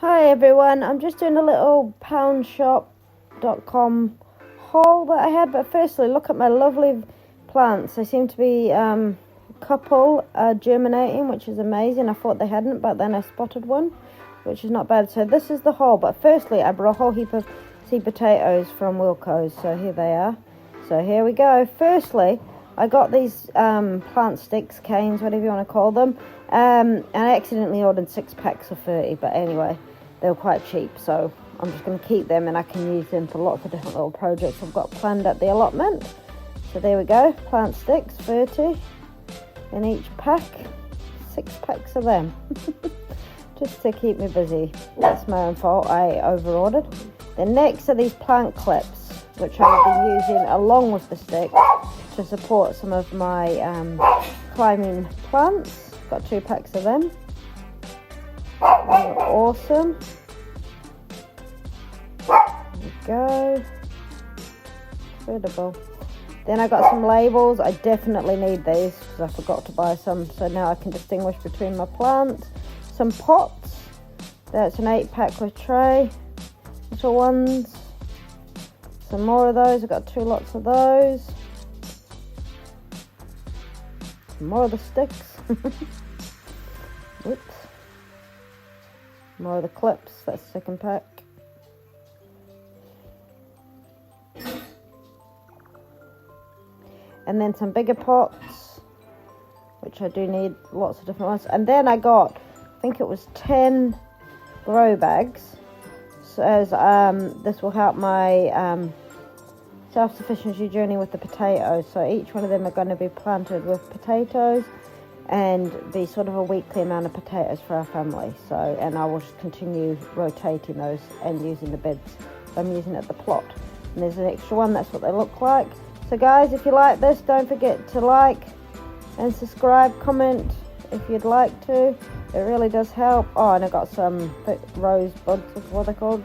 Hi everyone, I'm just doing a little poundshop.com haul that I had, but firstly look at my lovely plants. They seem to be a couple germinating, which is amazing. I thought they hadn't, but then I spotted one, which is not bad. So this is the haul, but firstly I brought a whole heap of seed potatoes from Wilco's, so here they are. So here we go. Firstly, I got these plant sticks, canes, whatever you want to call them, and I accidentally ordered 6 packs of 30, but anyway, they were quite cheap, so I'm just going to keep them and I can use them for lots of different little projects I've got planned at the allotment. So there we go, plant sticks, 30 in each pack, 6 packs of them, just to keep me busy. That's my own fault, I over-ordered. Then next are these plant clips, which I've been using along with the sticks to support some of my climbing plants. Got 2 packs of them. They're awesome. There we go. Incredible. Then I got some labels. I definitely need these because I forgot to buy some, so now I can distinguish between my plants. Some pots. That's an 8-pack with tray. Little ones. Some more of those. I've got 2 lots of those. Some more of the sticks. Oops. More of the clips. That's the 2nd pack. And then some bigger pots, which I do need lots of different ones. And then I got, I think it was 10 grow bags. So as this will help my self-sufficiency journey with the potatoes. So each one of them are going to be planted with potatoes and be sort of a weekly amount of potatoes for our family. So, and I will just continue rotating those and using the beds. So I'm using it at the plot. And there's an extra one, that's what they look like. So guys, if you like this, don't forget to like and subscribe, comment if you'd like to. It really does help. Oh, and I got some rose buds, what they're called,